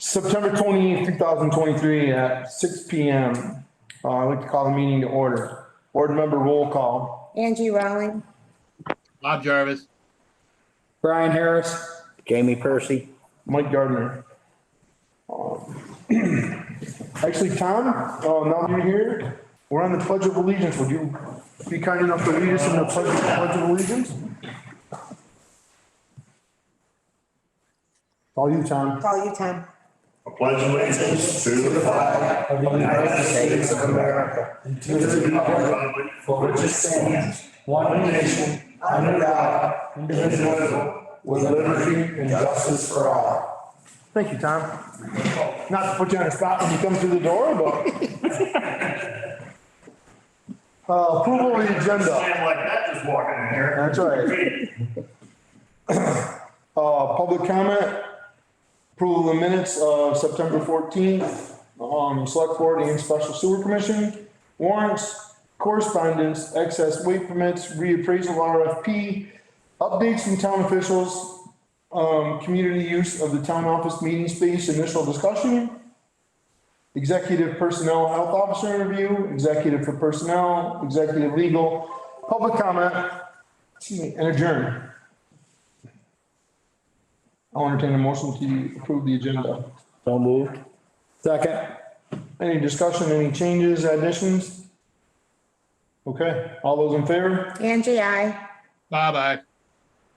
September 28th, 2023 at 6 PM. I'd like to call the meeting to order. Board member roll call. Angie Rowling, Bob Jarvis. Brian Harris. Jamie Percy. Mike Gardner. Actually, Tom, now that you're here, we're on the Pledge of Allegiance. Would you be kind enough to lead us in the Pledge of Allegiance? All you, Tom. call you Tom. I pledge allegiance to the flag Of the United States of America. And to the republic for which it stands, one nation, under God, indivisible, with liberty and justice for all. Thank you, Tom. Not to put you on the spot when you come through the door, but. Approval of the agenda. stand like that just walking in here. That's right. Public comment. Approval of the minutes of September 14th, select board and special sewer commission, warrants, correspondence, excess weight permits, reappraisal RFP, updates from town officials, community use of the town office meeting space, initial discussion, executive personnel health officer interview, executive for personnel, executive legal, public comment, and adjourn. I'll entertain a motion to approve the agenda. So moved. Second. Any discussion, any changes, additions? Okay, all those in favor? Angie, I. Bob, aye.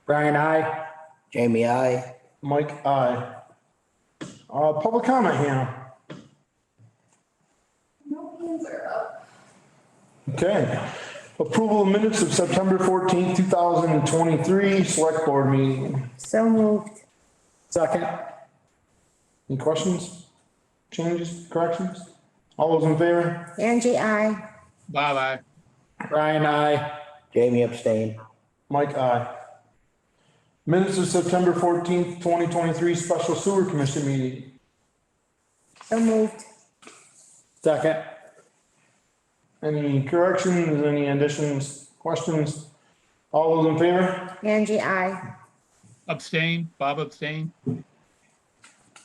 Brian, I. Jamie, I. Mike, aye. Public comment, Hannah. No hands are up. Okay. Approval of minutes of September 14th, 2023, select board meeting. So moved. Second. Any questions, changes, corrections? All those in favor? Angie, I. Bob, aye. Brian, I. Jamie abstain. Mike, aye. Minutes of September 14th, 2023, special sewer commission meeting. So moved. Second. Any corrections, any additions, questions? All those in favor? Angie, I. Abstain. Bob abstain.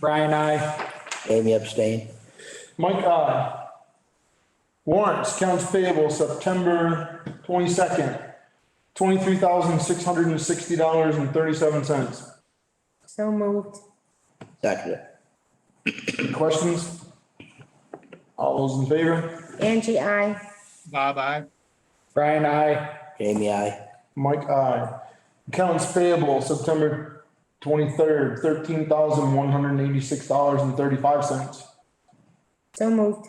Brian, I. Jamie abstain. Mike, aye. Warrants, accounts payable, September 22nd, $23,660.37. So moved. Second. Any questions? All those in favor? Angie, I. Bob, aye. Brian, I. Jamie, I. Mike, aye. Accounts payable, September 23rd, $13,186.35. So moved.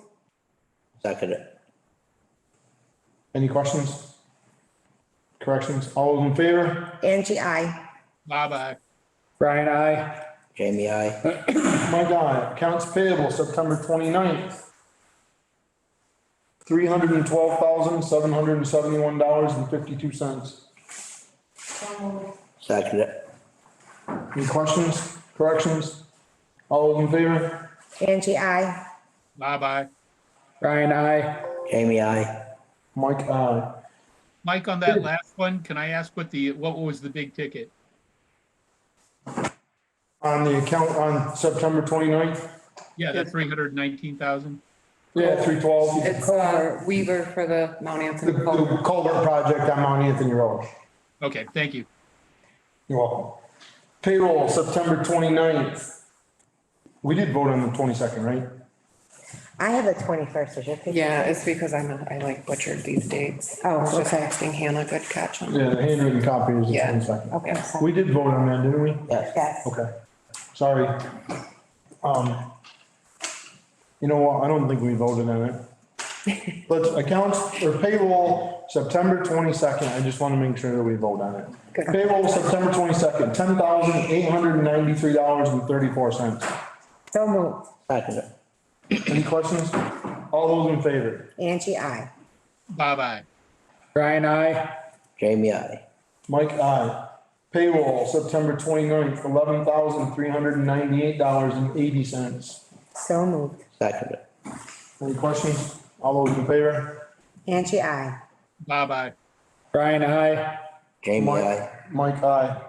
Second. Any questions? Corrections? All those in favor? Angie, I. Bob, aye. Brian, I. Jamie, I. Mike, aye. Accounts payable, September 29th, $312,771.52. Second. Any questions? Corrections? All those in favor? Angie, I. Bob, aye. Brian, I. Jamie, I. Mike, aye. Mike, on that last one, can I ask what was the big ticket? On the account on September 29th? Yeah, the 319,000. Yeah, 312. It's Weaver for the Mount The Anthony. the culvert project on Mount Anthony Road. Okay, thank you. You're welcome. Payroll, September 29th. We did vote on the 22nd, right? I have the 21st as your picture. Yeah, it's because I like butchered these dates. Oh, I was just okay. texting Hannah, good catch on. Yeah, the handwritten copy is the Yeah. 22nd. Okay. We did vote on that, didn't we? Yes. Yes. Okay, sorry. You know what, I don't think we voted on it. Let's accounts or payroll, September 22nd, I just want to make sure that we vote on it. Good. Payroll, September 22nd, $10,893.34. So moved. Second. Any questions? All those in favor? Angie, I. Bob, aye. Brian, I. Jamie, I. Mike, aye. Payroll, September 29th, $11,398.80. So moved. Second. Any questions? All those in favor? Angie, I. Bob, aye. Brian, I. Jamie, Mike- I. Mike, aye.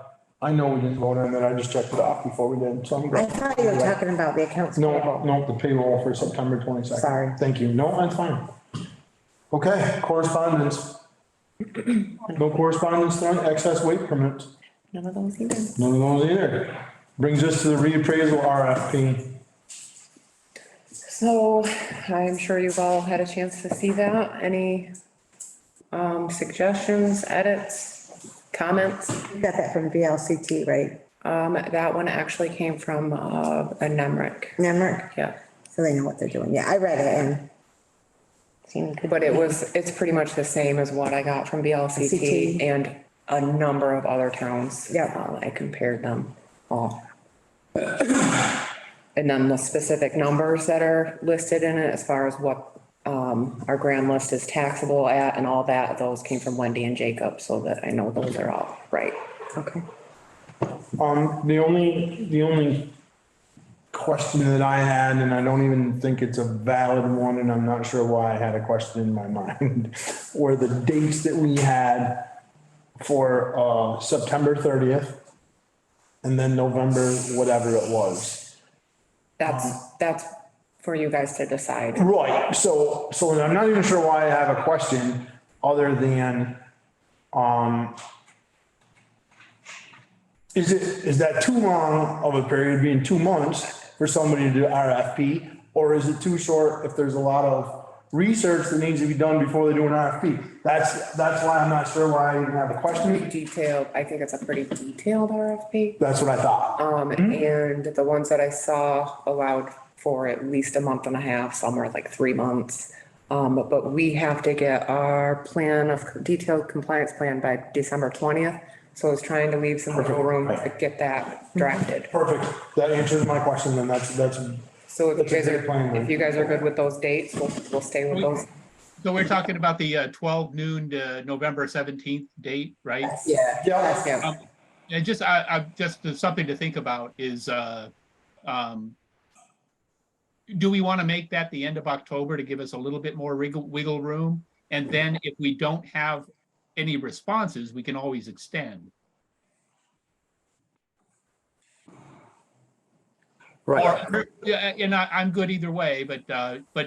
I know we didn't vote on that, I just checked it off before we did, so I'm I good. thought you were talking about the accounts No, payable. no, the payroll for September 22nd. Sorry. Thank you, no, that's fine. Okay, correspondence. No correspondence tonight, excess weight permits, None of those either. none of those either. Brings us to the reappraisal RFP. So I'm sure you've all had a chance to see that. Any suggestions, edits, comments? You got that from VLCT, right? That one actually came from a NEMRIC. Nemrick, Yeah. so they know what they're doing. Yeah, I read it and seemed good. But it's pretty much the same as what I got from BLCT CT. and a number of other towns. Yeah. I compared them all. And then the specific numbers that are listed in it as far as what our grand list is taxable at and all that, those came from Wendy and Jacob, so that I know those are all right. Okay. The only question that I had, and I don't even think it's a valid one, and I'm not sure why I had a question in my mind, were the dates that we had for, September 30th and then November, whatever it was. That's for you guys to decide. Right, so I'm not even sure why I have a question other than, is that too long of a period, being 2 months for somebody to do RFP? Or is it too short if there's a lot of research that needs to be done before they do an RFP? That's why I'm not sure why I even have a question. Detailed, I think it's a pretty detailed RFP. That's what I thought. And the ones that I saw allowed for at least a month and a half, some are like 3 months. But we have to get our plan of detailed compliance plan by December 20th. So I was trying to leave some wiggle room to get that drafted. Perfect, that answers my question, then that's, So if That's a great plan, then. if you guys are good with those dates, we'll stay with those. So we're talking about the 12 noon to November 17th date, right? Yeah. yeah, Yeah. And I just something to think about is, do we want to make that the end of October to give us a little bit more wiggle room? And then if we don't have any responses, we can always extend. Right. Or, yeah, and I'm good either way, but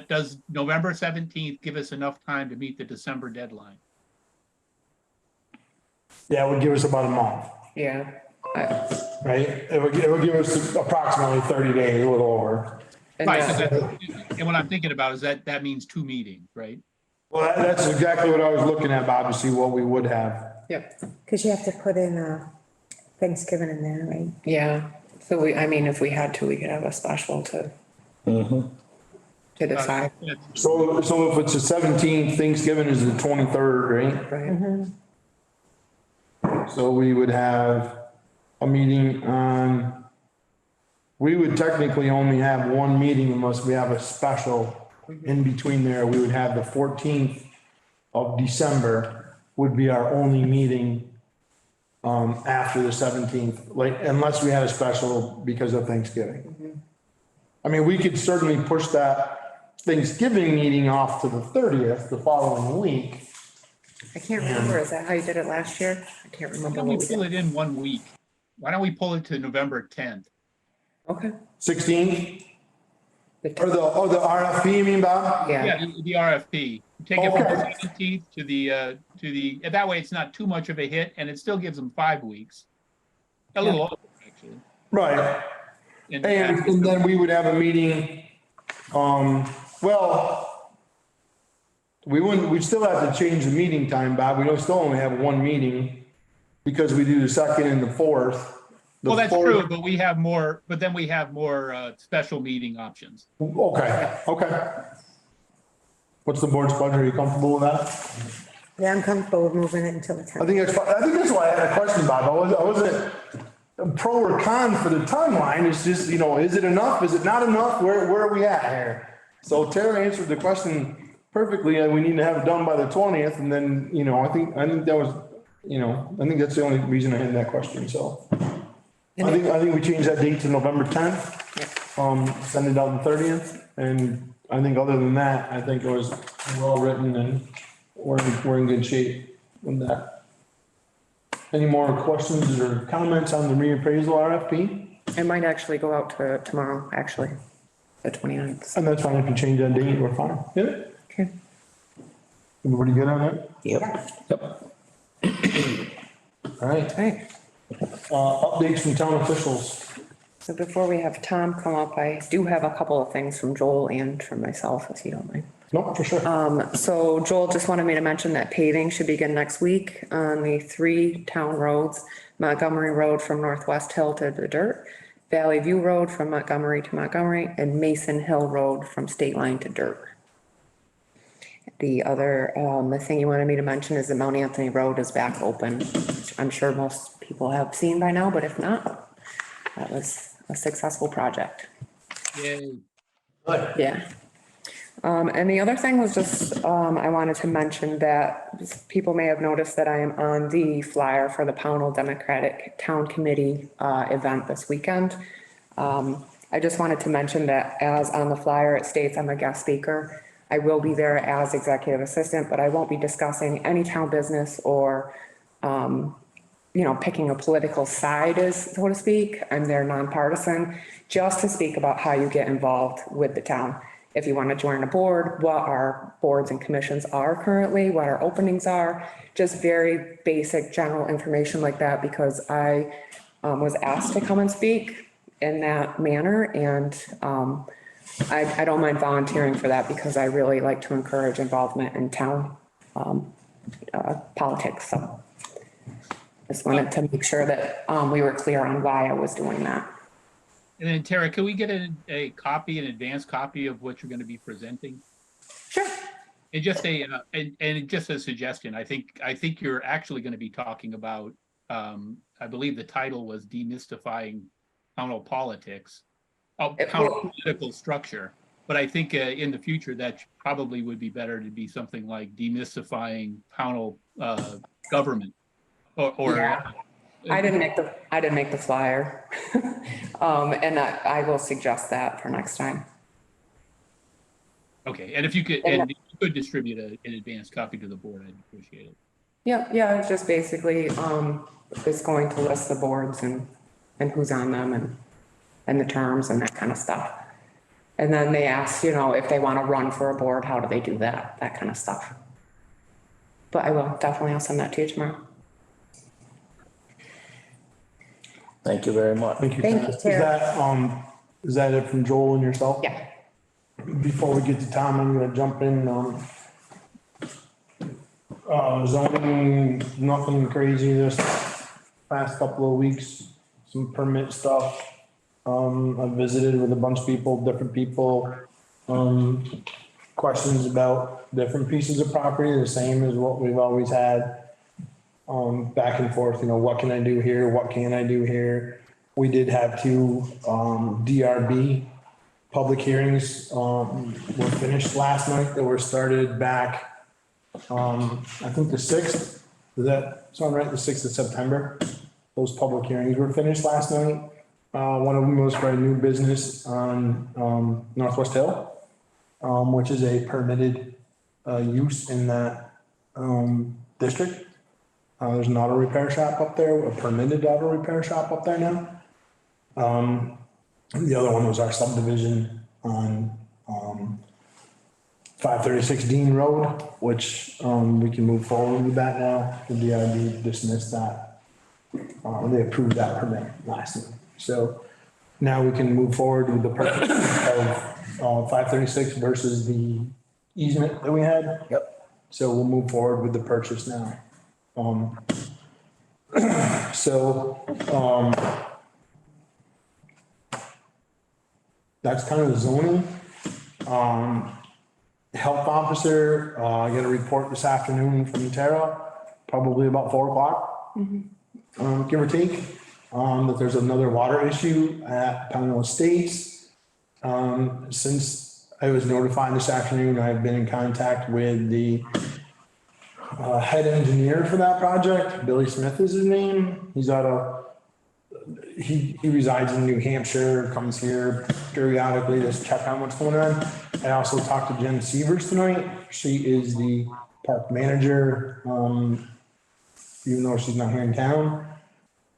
does November 17th give us enough time to meet the December deadline? yeah, it would give us about a month, Yeah. right? It would give us approximately 30 days, a little over. And Right, that- and what I'm thinking about is that means 2 meetings, right? Well, that's exactly what I was looking at, Bob, to see what we would have. Yep. Cause you have to put in, Thanksgiving in there, right? Yeah. So if we had to, we could have a special to decide. So if it's the 17th, Thanksgiving is the 23rd, right? Right. So we would have a meeting on, we would technically only have one meeting unless we have a special in between there. We would have the 14th of December would be our only meeting after the 17th, like, unless we had a special because of Thanksgiving. I mean, we could certainly push that Thanksgiving meeting off to the 30th, the following week. I can't remember. Is that how you did it last year? I can't Why remember. don't we what we pull did. it in 1 week? Why don't we pull it to November 10th? Okay. 16th, The or the RFP, you mean, Bob? Yeah. Yeah, the RFP. Take it from the Okay. 17th to and that way it's not too much of a hit and it still gives them 5 weeks. A little over, actually. Right. And then we would have a meeting, well, we'd still have to change the meeting time, Bob. We don't still only have one meeting because we do the second and the fourth. The Well, that's fourth- true, but then we have more special meeting options. Okay. What's the board's pleasure? Are you comfortable with that? Yeah, I'm comfortable with moving it until the I 10th. think that's why I had a question, Bob. I wasn't pro or con for the timeline. It's just, is it enough? Is it not enough? Where are we at here? So Tara answered the question perfectly, and we need to have it done by the 20th, and then, I think that was, I think that's the only reason I had that question, so. I think we changed that date to November 10th. Send it out on the 30th, and I think other than that, I think it was well written and we're in good shape with that. Any more questions or comments on the reappraisal RFP? It might actually go out to tomorrow, actually, the 29th. And that's fine, if you change that date, we're fine. Yeah, Okay. everybody good on that? Yep. Yep. All right, Okay. updates from town officials. So before we have Tom come up, I do have a couple of things from Joel and from myself, if you don't mind. Nope, for sure. So Joel just wanted me to mention that paving should begin next week on the 3 town roads. Montgomery Road from Northwest Hill to the dirt, Valley View Road from Montgomery to Montgomery, and Mason Hill Road from State Line to dirt. The other, the thing you wanted me to mention is that Mount Anthony Road is back open, which I'm sure most people have seen by now, but if not, that was a successful project. Yay. Yeah. And the other thing was just, I wanted to mention that people may have noticed that I am on the flyer for the Pownal Democratic Town Committee, event this weekend. I just wanted to mention that as on the flyer, it states I'm a guest speaker. I will be there as executive assistant, but I won't be discussing any town business or, picking a political side, so to speak. I'm there nonpartisan, just to speak about how you get involved with the town. If you want to join a board, what our boards and commissions are currently, what our openings are, just very basic general information like that, because I was asked to come and speak in that manner. And I don't mind volunteering for that because I really like to encourage involvement in town politics. So just wanted to make sure that we were clear on why I was doing that. And then Tara, can we get a copy, an advanced copy of what you're going to be presenting? Sure. And just just a suggestion, I think you're actually going to be talking about, I believe the title was Demystifying Pownal Politics, Pownal Political Structure. But I think in the future, that probably would be better to be something like Demystifying Pownal Government or Yeah. I didn't make the flyer. And I will suggest that for next time. Okay, and if you could distribute an advanced copy to the board, I'd appreciate it. Yeah, it's just basically, it's going to list the boards and who's on them and the terms and that kind of stuff. And then they ask, if they want to run for a board, how do they do that? That kind of stuff. But I'll send that to you tomorrow. Thank you very much. Thank you. Thank you, Tara. Is that it from Joel and yourself? Yeah. Before we get to Tom, I'm gonna jump in, zoning, nothing crazy this past couple of weeks, some permit stuff. I visited with a bunch of people, different people, questions about different pieces of property, the same as what we've always had. Back and forth, what can I do here? What can't I do here? We did have 2, DRB public hearings, were finished last night. They were started back, I think the 6th, does that sound right? The 6th of September. Those public hearings were finished last night. One of them was for a new business on, Northwest Hill, which is a permitted, use in that, district. There's an auto repair shop up there, a permitted auto repair shop up there now. The other one was our subdivision on, 536 Dean Road, which, we can move forward with that now. The DRB dismissed that. They approved that permit last week. So now we can move forward with the purchase of, 536 versus the easement that we had. Yep. So we'll move forward with the purchase now. That's kind of the zoning. Health officer, I got a report this afternoon from Tara, probably about 4:00. Give or take, that there's another water issue at Pownal Estates. Since I was notified this afternoon, I've been in contact with the head engineer for that project. Billy Smith is his name. He resides in New Hampshire, comes here periodically to check on what's going on. I also talked to Jen Severs tonight. She is the park manager, even though she's not here in town.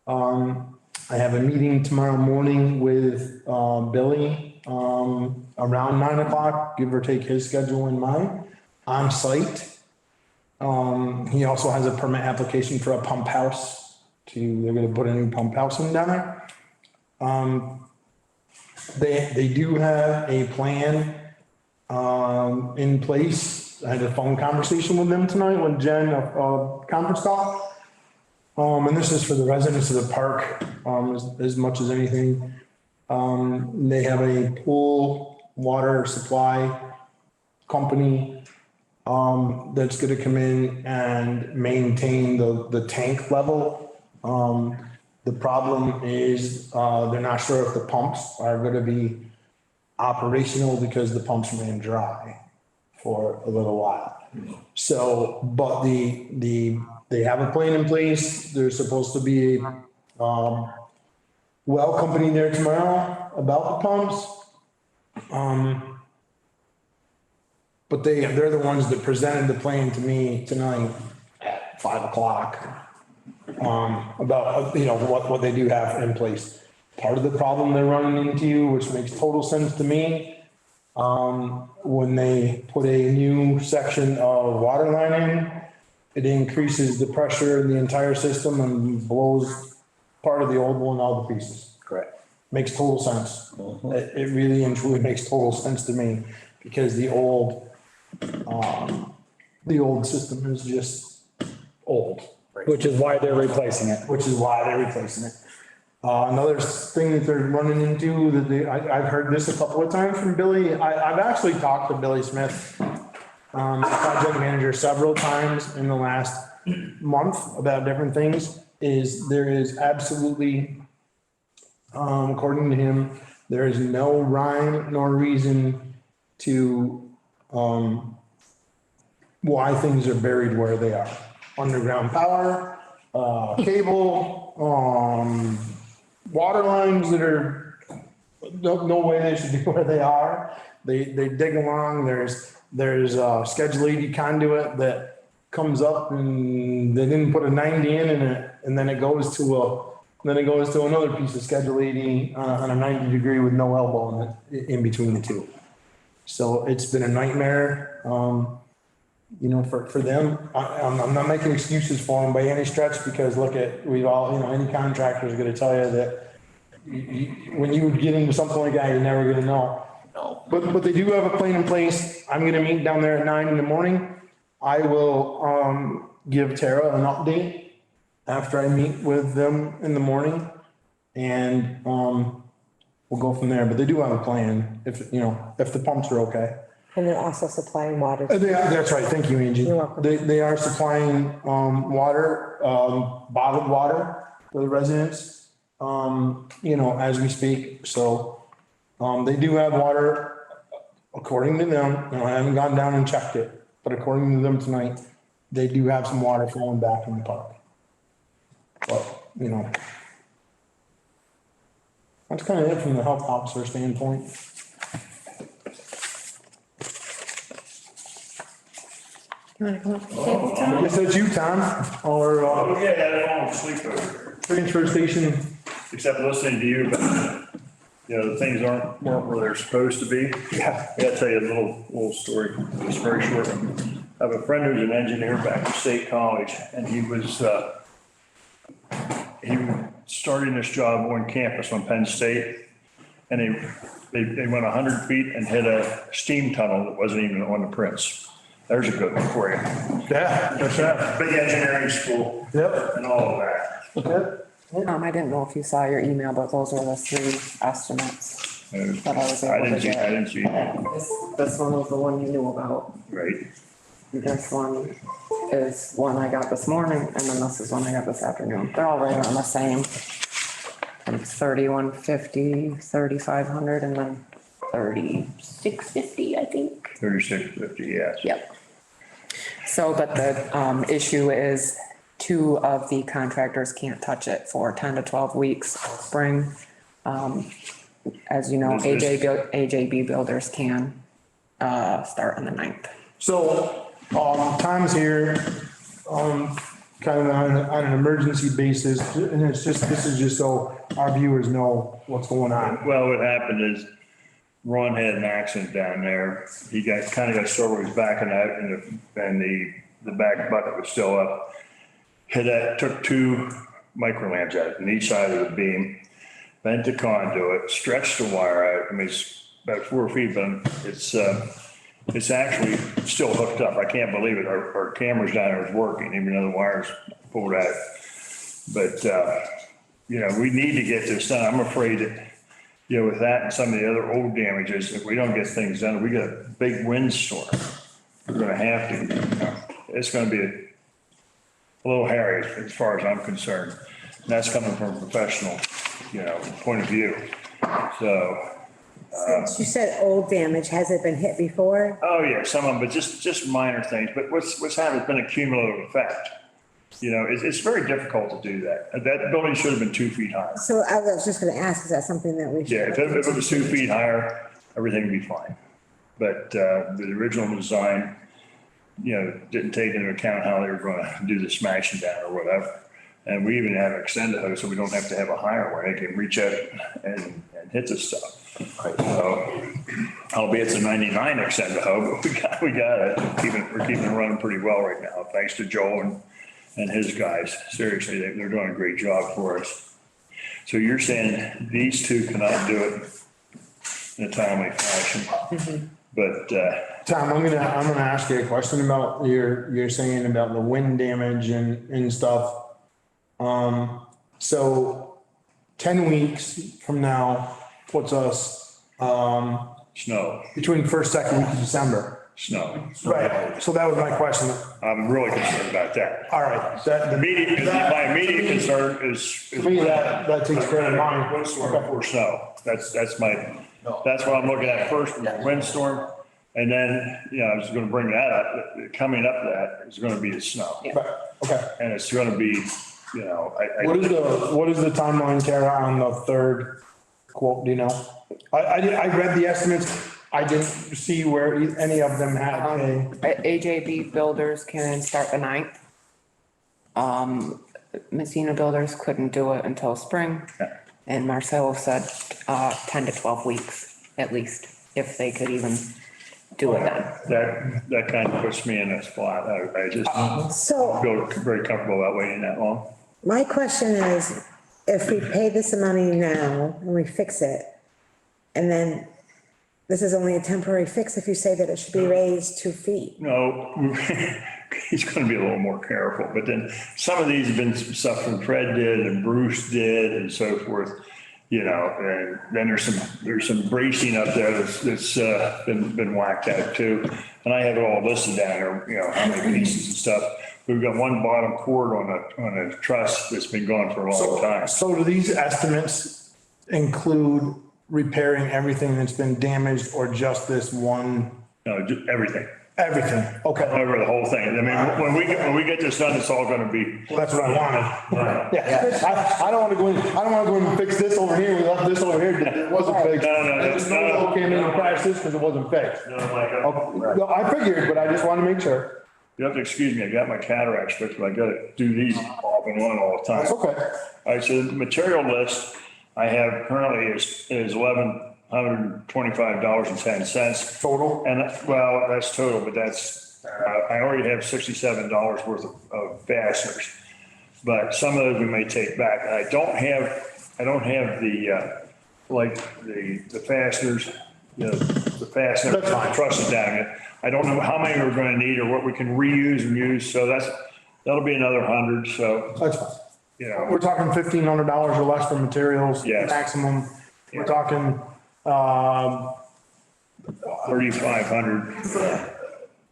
I have a meeting tomorrow morning with, Billy, around 9 o'clock, give or take his schedule and mine, on site. He also has a permit application for a pump house they're gonna put a new pump house in down there. They do have a plan, in place. I had a phone conversation with them tonight with Jen, a conference call. And this is for the residents of the park, as much as anything. They have a pool water supply company, that's gonna come in and maintain the tank level. The problem is, they're not sure if the pumps are gonna be operational because the pumps ran dry for a little while. So, but they have a plan in place. There's supposed to be a, well company there tomorrow about the pumps. But they're the ones that presented the plan to me tonight at 5 o'clock. About, what they do have in place. Part of the problem they're running into, which makes total sense to me, when they put a new section of water line in, it increases the pressure in the entire system and blows part of the old one out of the pieces. Correct. Makes total sense. It really and truly makes total sense to me because the old system is just old. Which is why they're replacing it. Which is why they're replacing it. Another thing that they're running into I've heard this a couple of times from Billy. I've actually talked to Billy Smith, project manager, several times in the last month about different things. There is absolutely, according to him, there is no rhyme nor reason to, why things are buried where they are. Underground power, cable, water lines that are, no way they should be where they are. They dig along, there's Schedule 80 conduit that comes up and they didn't put a 90 in it, and then it goes to another piece of Schedule 80 on a 90 with no elbow in between the two. So it's been a nightmare. For them, I'm not making excuses for them by any stretch because any contractor is gonna tell you that when you get into something like that, you're never gonna know. No. But they do have a plan in place. I'm gonna meet down there at 9 a.m. I will, give Tara an update after I meet with them in the morning and, we'll go from there. But they do have a plan if the pumps are okay. And they're also supplying water. That's right. Thank you, Angie. You're welcome. They are supplying, water, bottled water for the residents, as we speak. So, they do have water according to them. I haven't gone down and checked it, but according to them tonight, they do have some water flowing back in the park. But, that's kind of it from the health officer standpoint. You wanna come up to the table, Tom? I guess that's you, Tom, or, Oh, yeah, I don't sleep over, transfer station. except listening to you, but, the things weren't where they're supposed to be. Yeah. I gotta tell you a little story, it's very short. I have a friend who's an engineer back at State College, and he was starting this job on campus on Penn State. And they went 100 feet and hit a steam tunnel that wasn't even on the prints. There's a good one for you. Yeah, that's right. Big engineering school. Yep. And all of that. Yep. I didn't know if you saw your email, but those were the 3 estimates that I was able to get. I didn't see that. This one was the one you knew about. Right. This one is one I got this morning, and then this is one I got this afternoon. They're all right around the same. And 3150, 3500, and then 3650, I think. 3650, yes. Yep. So, but the issue is 2 of the contractors can't touch it for 10 to 12 weeks spring. As you know, AJB builders can start on the 9th. So, Tom's here. kind of on an emergency basis, and this is just so our viewers know what's going on. Well, what happened is Ron had an accident down there. He kind of got sore where he was backing out and the back bucket was still up. Took 2 microlamps out on each side of the beam, bent the conduit, stretched the wire out. I mean, it's about 4 feet, but it's actually still hooked up. I can't believe it. Our cameras down there is working, even though the wire's pulled out. But, we need to get this done. I'm afraid that, with that and some of the other old damages, if we don't get things done, we get a big windstorm. We're gonna have to, it's gonna be a little hairy as far as I'm concerned. And that's coming from a professional, point of view. So, You said old damage, has it been hit before? oh yeah, some of them, but just minor things. But what's happened has been a cumulative effect. It's very difficult to do that. That building should have been 2 feet higher. So I was just gonna ask, is that something that we should? Yeah, if it was 2 feet higher, everything would be fine. But the original design, didn't take into account how they were going to do the smashing down or whatever. And we even have an extender hose, so we don't have to have a higher one. They can reach out and hit the stuff. So, albeit it's a 99 extender hose, but we got it. We're keeping it running pretty well right now, thanks to Joel and his guys. Seriously, they're doing a great job for us. So you're saying these 2 cannot do it in a timely fashion, but, Tom, I'm gonna ask you a question about you're saying about the wind damage and stuff. So 10 weeks from now puts us, snow, between first, second week of December. snow. Right, so that was my question. I'm really concerned about that. All right, My immediate concern is. to me, that takes care of mine. Windstorm before snow. That's what I'm looking at first, windstorm. And then, I was gonna bring that up, coming up that is gonna be the snow. Okay. And it's gonna be, What is the timeline, Tara, on the third quote, do you know? I read the estimates. I didn't see where any of them had a, AJB Builders can start the 9th. Messina Builders couldn't do it until spring. Yeah. And Marcelo said, 10 to 12 weeks at least, if they could even do it then. that kind of puts me in a spot. I just So feel very comfortable about waiting that long. my question is, if we pay this money now and we fix it, and then this is only a temporary fix if you say that it should be raised 2 feet. No, he's gonna be a little more careful, but then some of these have been some stuff from Fred did and Bruce did and so forth, and then there's some bracing up there that's been whacked out too. And I have it all listed down there, how many pieces and stuff. We've got one bottom cord on a truss that's been gone for a long time. so do these estimates include repairing everything that's been damaged or just this one? No, just everything. Everything, okay. Over the whole thing. I mean, when we get this done, it's all gonna be. Well, that's what I wanted. Yeah, I don't wanna go in and fix this over here, we left this over here, it wasn't fixed. No, I just know came in and crashed this because it wasn't fixed. Okay, no, I figured, but I just wanted to make sure. You have to excuse me, I got my cataracts fixed, but I gotta do these off and on all the time. That's okay. All right, so the material list I have currently is $1,125.10. Total? And, well, that's total, but that's, I already have $67 worth of fasteners. But some of those we may take back. And I don't have the, the fasteners, the fasteners, That's fine. trusses down it. I don't know how many we're gonna need or what we can reuse and use, so that'll be another 100, so, That's fine. We're We're talking $1,500 or less for materials. Yes. Maximum. We're talking, 3,500.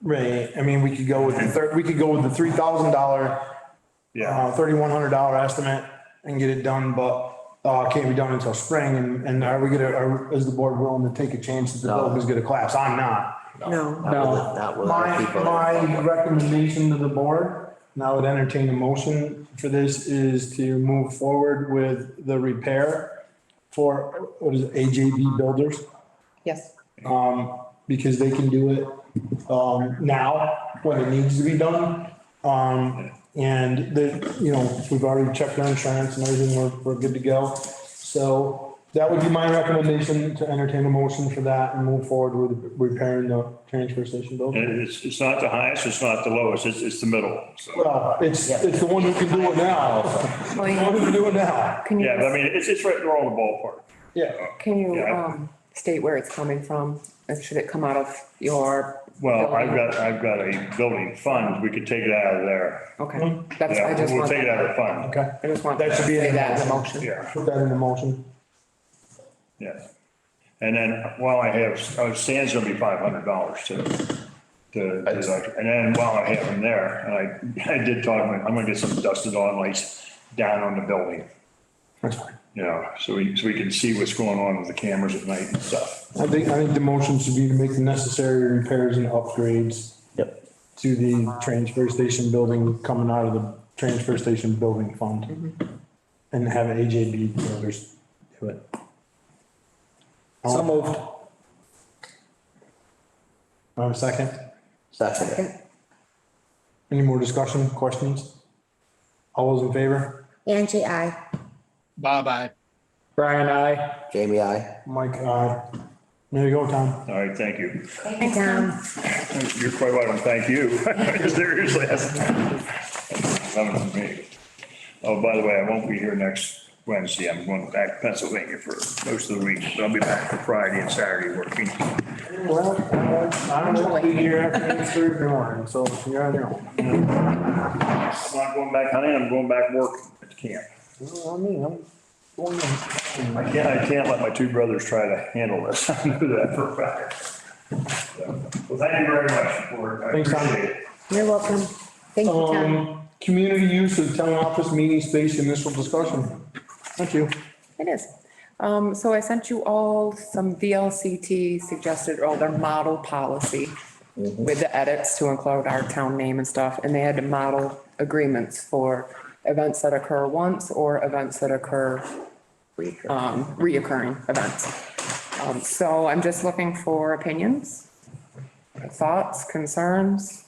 right, I mean, we could go with the $3,000, Yeah, $3,100 estimate and get it done, but, can't be done until spring. And are we is the board willing to take a chance that the building's gonna collapse? I'm not. No. Not with our people. My recommendation to the board, and I would entertain a motion for this, is to move forward with the repair for, what is it, AJB Builders? Yes. Because they can do it, now when it needs to be done. And we've already checked our insurance and everything, we're good to go. So that would be my recommendation, to entertain a motion for that and move forward with repairing the transfer station building. And it's not the highest, it's not the lowest, it's the middle, so. Well, it's the one who can do it now. It's the one who can do it now. Can you, Yeah, but I mean, it's right there on the ballpark. Yeah. can you, Yeah. state where it's coming from? Should it come out of your? Well, building? I've got a building fund, we could take it out of there. Okay, that's, I Yeah, just we'll want, take it out of the fund. Okay. I just want That to should be say in the that in the motion. motion. Yeah, Put that in the motion. yeah. And then while I have, sand's gonna be $500 too. And then while I have him there, and I did talk, I'm gonna get some dusted on lights down on the building. That's fine. So we can see what's going on with the cameras at night and stuff. I think the motion should be to make the necessary repairs and upgrades Yep. to the transfer station building coming out of the transfer station building fund. And have AJB Brothers do it. So moved. Second. Second. Any more discussion, questions? All those in favor? Angie, I. Bye-bye. Brian, I. Jamie, I. Mike, aye. There you go, Tom. All right, thank you. Thank you, Tom. You're quite welcome, thank you. Seriously, that's coming from me. Oh, by the way, I won't be here next Wednesday. I'm going back to Pennsylvania for most of the week. But I'll be back for Friday and Saturday working. Well, I'm gonna be here after Thursday morning, so you're on your own. I'm not going back hunting, I'm going back working at camp. Well, I mean, I'm going in. I can't let my two brothers try to handle this. I know that for a fact. So, well, thank you very much for it. I Thanks, Tom. appreciate it. You're welcome. Thank you, Tom. Community use of town office meeting space initial discussion. Thank you. It is. So I sent you all some VLCT suggested, or their model policy with the edits to include our town name and stuff, and they had model agreements for events that occur once or events that occur reoccurring events. So I'm just looking for opinions, thoughts, concerns,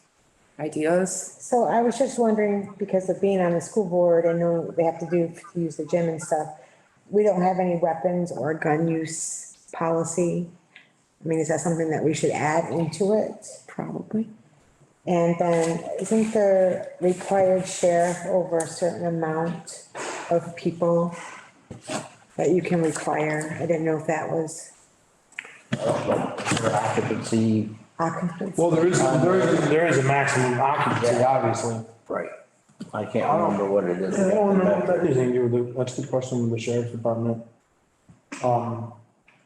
ideas. So I was just wondering, because of being on the school board, I know they have to use the gym and stuff. We don't have any weapons or gun use policy. I mean, is that something that we should add into it? Probably. And then isn't there required share over a certain amount of people that you can require? I didn't know if that was Occupancy. occupancy. Well, there is a maximum occupancy, obviously. Right. I can't remember what it is. I don't know what that is, Andy, that's the question with the sheriff's department. I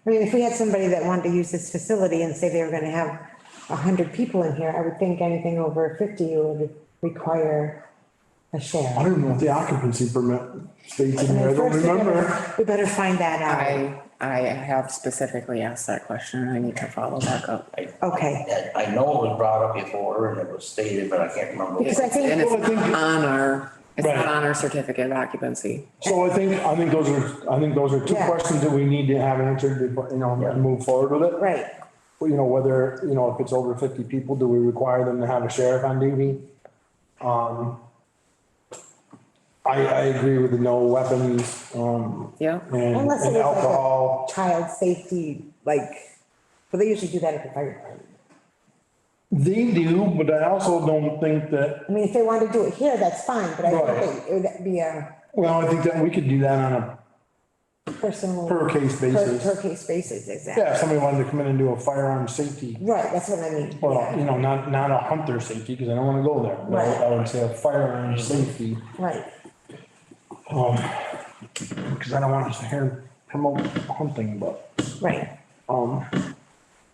mean, if we had somebody that wanted to use this facility and say they were gonna have 100 people in here, I would think anything over 50 would require a I share. don't know if the occupancy permit states in there, I don't First, remember. we better find that out. I have specifically asked that question and I need to follow back up. Okay, I know it was brought up before and it was stated, but I can't remember. because I think. And it's Well, I think- on our, it's Right. not on our certificate of occupancy. So I think those are two Yeah. questions that we need to have answered, and move forward with it. Right, Whether, if it's over 50 people, do we require them to have a sheriff on duty? I agree with the no weapons, Yeah. and unless it was like alcohol. a child safety, but they usually do that at the fire department. They do, but I also don't think that, I mean, if they wanted to do it here, that's fine, but I Right. think it would be a well, I think that we could do that on a personal. per case basis. Per case basis, exactly. Yeah, if somebody wanted to come in and do a firearm safety, Right, that's what I mean. well, Yeah. not a hunter safety, because I don't wanna go there. But Right. I would say a firearm safety, Right, because I don't want us to hear promote hunting, but. right.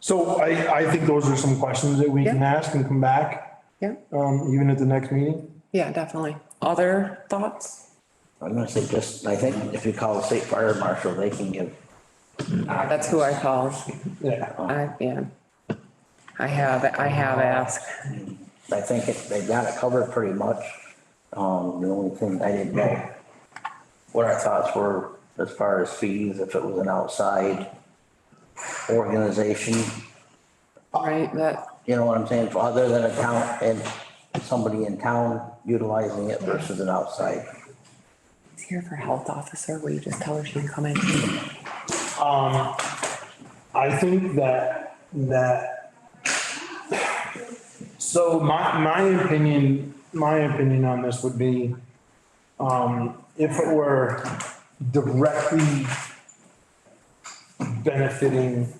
So I think those are some questions that we can Yeah. ask and come back, Yeah. even at the next meeting. Yeah, definitely. Other thoughts? I'm gonna say just, I think if you call the state fire marshal, they can give. That's who I called. Yeah. I have asked. I think they got it covered pretty much. The only thing I didn't know what our thoughts were as far as fees, if it was an outside organization, Right, that, you know what I'm saying, other than a town, and somebody in town utilizing it versus an outside. It's here for health officer. Will you just tell her she can come in? I think so my opinion on this would be, if it were directly benefiting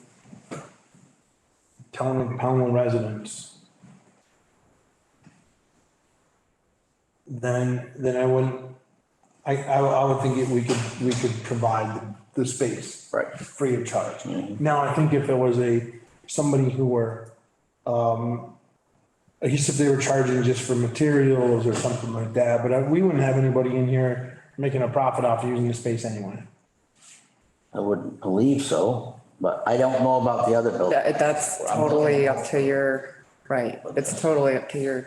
Pownal residents, then I wouldn't, I would think we could provide the space. Right. Free of charge. Now, I think if it was somebody who were, I guess if they were charging just for materials or something like that, but we wouldn't have anybody in here making a profit off using the space anyway. I wouldn't believe so, but I don't know about the other building. That's totally up to your, right, it's totally up to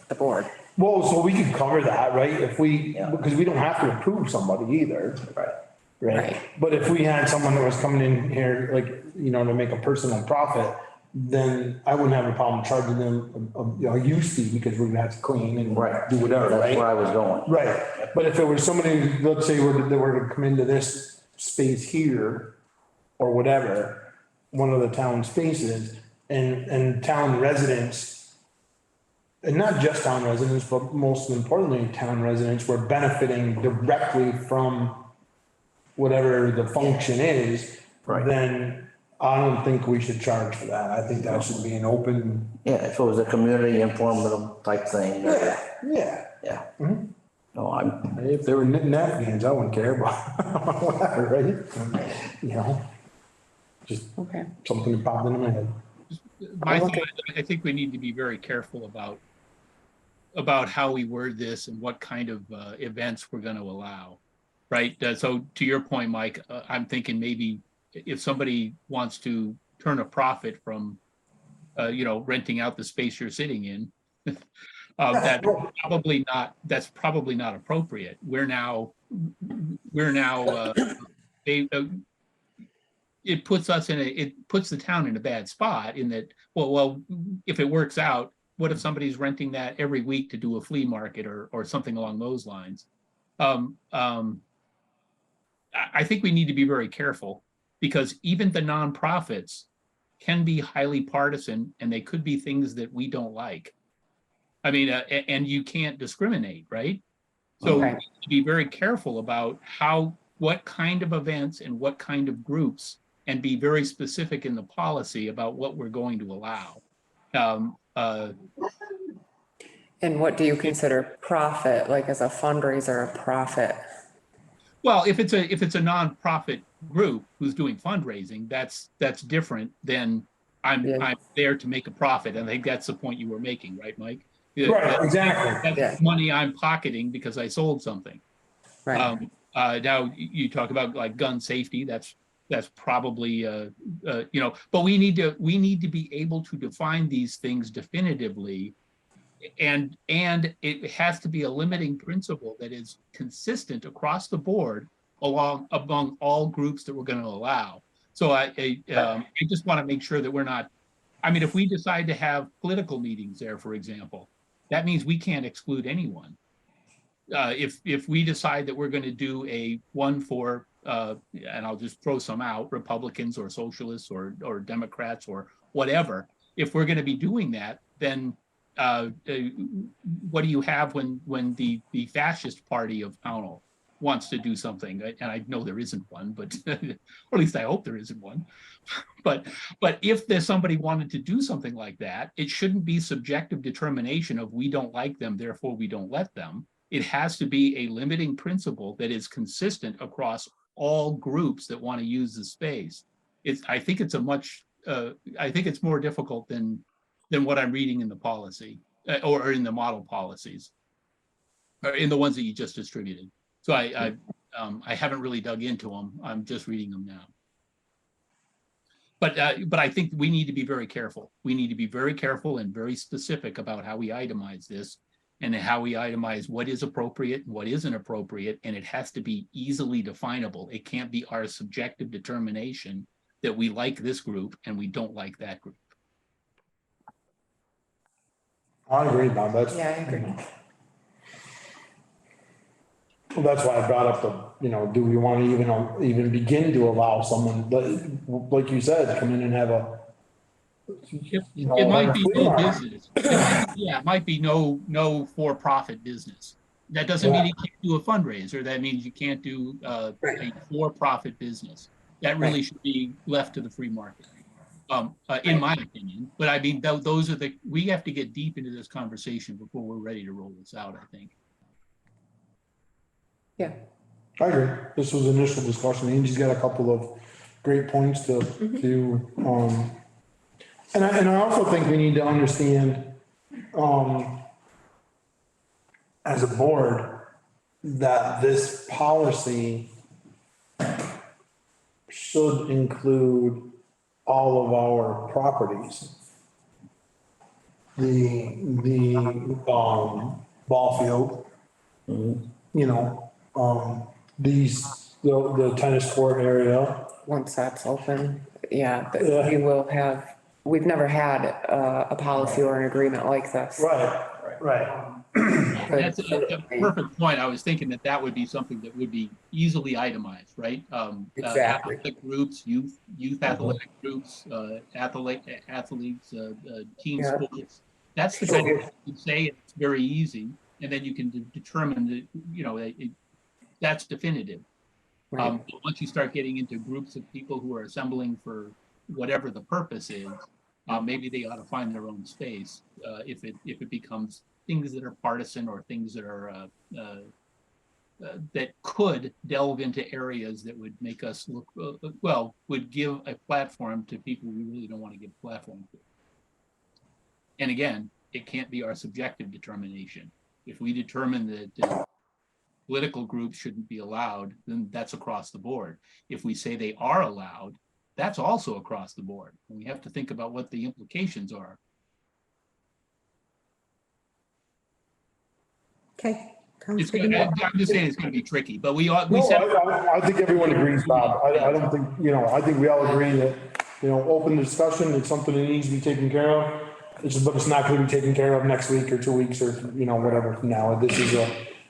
the board. Well, so we could cover that, right? If we, Yeah. because we don't have to approve somebody either. Right. Right. But if we had someone that was coming in here, like, to make a personal profit, then I wouldn't have a problem charging them a use fee because we're gonna have to clean and Right. do whatever, That's right? where I was going. Right, but if it was somebody, let's say they were to come into this space here or whatever, one of the town spaces, and town residents, and not just town residents, but most importantly, town residents were benefiting directly from whatever the function is, Right. then I don't think we should charge for that. I think that should be an open. Yeah, if it was a community informative type thing. Yeah. Yeah. Mm-hmm. No, I'm, If they were knitting napkins, I wouldn't care, but whatever, right? Just Okay. something that popped into my head. My thought, I think we need to be very careful about how we word this and what kind of events we're going to allow, right? So to your point, Mike, I'm thinking maybe if somebody wants to turn a profit from, renting out the space you're sitting in, that's probably not appropriate. It puts the town in a bad spot in that, well, if it works out, what if somebody's renting that every week to do a flea market or something along those lines? I think we need to be very careful because even the nonprofits can be highly partisan and they could be things that we don't like. I mean, and you can't discriminate, right? So Okay. we need to be very careful about what kind of events and what kind of groups, and be very specific in the policy about what we're going to allow. And what do you consider profit, like as a fundraiser, a profit? Well, if it's a nonprofit group who's doing fundraising, that's different than I'm there to make a profit. And I think that's the point you were making, right, Mike? Right, exactly. That's money I'm pocketing because I sold something. Right. Now you talk about like gun safety. That's probably but we need to be able to define these things definitively, and it has to be a limiting principle that is consistent across the board among all groups that we're going to allow. So I just want to make sure that we're not. I mean, if we decide to have political meetings there, for example, that means we can't exclude anyone. If we decide that we're going to do a one for, and I'll just throw some out, Republicans or socialists or Democrats or whatever, if we're going to be doing that, then what do you have when the fascist party of Pownal wants to do something? And I know there isn't one, but or at least I hope there isn't one. But if there's somebody wanted to do something like that, it shouldn't be subjective determination of we don't like them, therefore we don't let them. It has to be a limiting principle that is consistent across all groups that want to use the space. I think it's more difficult than what I'm reading in the policy or in the model policies, or in the ones that you just distributed. So I haven't really dug into them. I'm just reading them now. But I think we need to be very careful. We need to be very careful and very specific about how we itemize this and how we itemize what is appropriate and what isn't appropriate. And it has to be easily definable. It can't be our subjective determination that we like this group and we don't like that group. I agree, Bob, that's. Yeah, I agree. Well, that's why I brought up the, do we want to even begin to allow someone, like you said, come in and have a. It might be flea no market. business. Yeah, it might be no for-profit business. That doesn't mean you can't do a fundraiser. That means you can't do a for-profit business. That really should be left to the free market. In my opinion, but I mean, those are we have to get deep into this conversation before we're ready to roll this out, I think. Yeah. I agree. This was initial discussion. Angie's got a couple of great points to, and I also think we need to understand, as a board, that this policy should include all of our properties. Ball field, the tennis court area. Once that's open, yeah, Yeah. we've never had a policy or an agreement like this. Right. That's a perfect point. I was thinking that would be something that would be easily itemized, right? Exactly. Athletic groups, youth athletic groups, athletes, team Yeah. sports. That's the kind of thing you say, it's very easy, and then you can determine that, that's definitive. Right. But once you start getting into groups of people who are assembling for whatever the purpose is, maybe they ought to find their own space. If it becomes things that are partisan or things that are that could delve into areas that would make us look would give a platform to people we really don't want to give a platform to. And again, it can't be our subjective determination. If we determine that political groups shouldn't be allowed, then that's across the board. If we say they are allowed, that's also across the board. And we have to think about what the implications are. Okay. Sounds It's good to gonna, me. I'm just saying it's going to be tricky, but we No, said I think everyone agrees, Bob. I don't think, I think we all agree that, open discussion, it's something that needs to be taken care of. But it's not gonna be taken care of next week or 2 weeks or, whatever from now.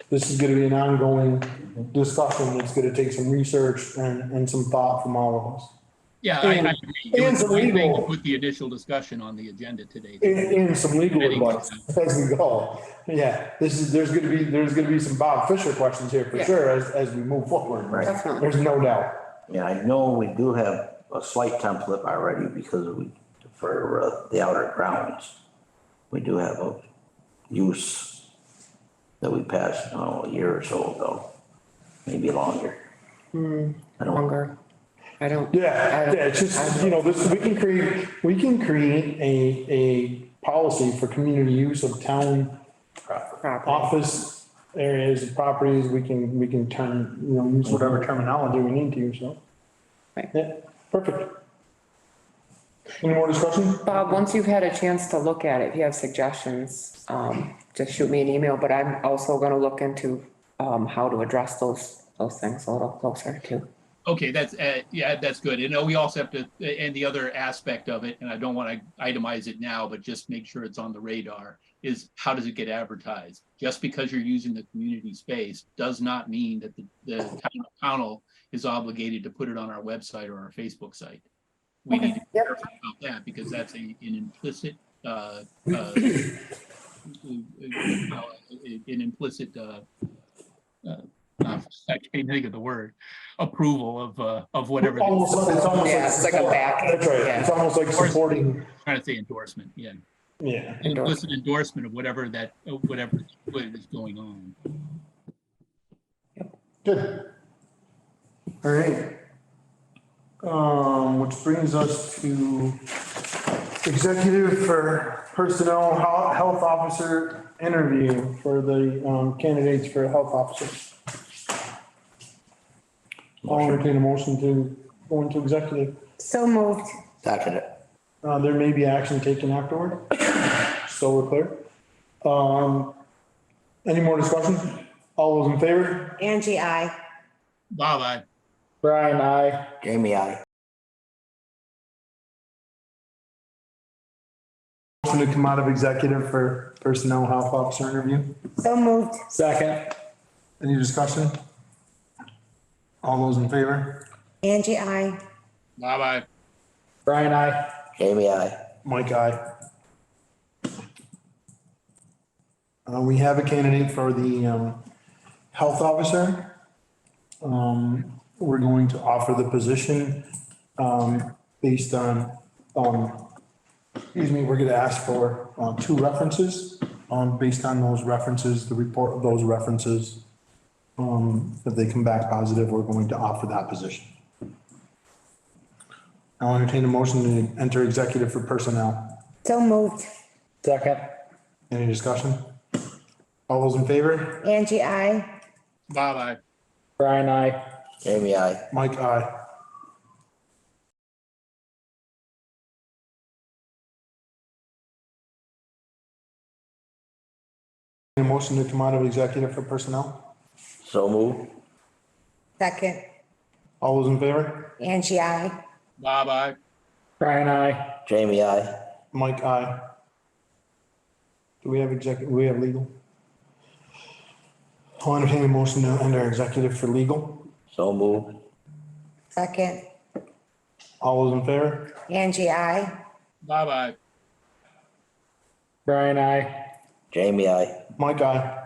This is gonna be an ongoing discussion. It's gonna take some research and some thought from all of us. yeah, I agree. It and was the some right thing to legal- put the initial discussion on the agenda today. And some legal advice as we go. Yeah, there's gonna be some Bob Fisher questions here for Yeah. sure as we move forward. Right. Definitely. There's no doubt. Yeah, I know we do have a slight template already because for the outer grounds. We do have a use that we passed, a year or so ago, maybe longer. I don't, Longer. I don't. Yeah, it's just, we can create a policy for community use of town Property. office areas, properties. We can turn, use whatever terminology we need to, so. Right. Yeah, perfect. Any more discussion? Bob, once you've had a chance to look at it, if you have suggestions, just shoot me an email, but I'm also gonna look into, how to address those things a little closer too. Okay, that's good. And we also have to, and the other aspect of it, and I don't want to itemize it now, but just make sure it's on the radar, is how does it get advertised? Just because you're using the community space does not mean that the town of Pownal is obligated to put it on our website or our Facebook site. We need to be careful about that because that's an implicit, an implicit, I can't think of the word, approval of whatever. It's like a back. That's right. Yeah. It's almost like supporting, Trying to say endorsement, yeah. yeah. An implicit endorsement of whatever is going on. Good. All right. Which brings us to executive for personnel health officer interview for the candidates for health officers. I'll entertain a motion to go into executive. So moved. second it. There may be action taken afterward, so we're clear. Any more discussion? All those in favor? Angie, I. Bye-bye. Brian, aye. Jamie, I. Motion to come out of executive for personnel health officer interview. So moved. Second. Any discussion? All those in favor? Angie, I. Bye-bye. Brian, I. Jamie, I. Mike, aye. We have a candidate for the, health officer. We're going to offer the position, based on, we're gonna ask for, 2 references. Based on those references, the report of those references, if they come back positive, we're going to offer that position. I'll entertain a motion to enter executive for personnel. So moved. Second. Any discussion? All those in favor? Angie, I. Bye-bye. Brian, I. Jamie, I. Mike, aye. A motion to come out of executive for personnel? So move. Second. All those in favor? Angie, I. Bye-bye. Brian, I. Jamie, I. Mike, aye. Do we have legal? I'll entertain a motion to enter executive for legal. So move. Second. All those in favor? Angie, I. Bye-bye. Brian, I. Jamie, I. Mike, aye.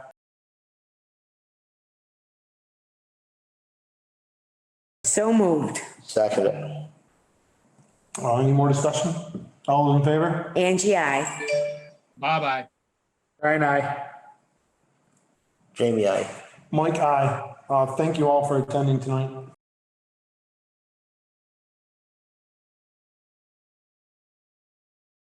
So moved. Second it. Any more discussion? All those in favor? Angie, I. Bye-bye. Brian, I. Jamie, I. Mike, aye. Thank you all for attending tonight.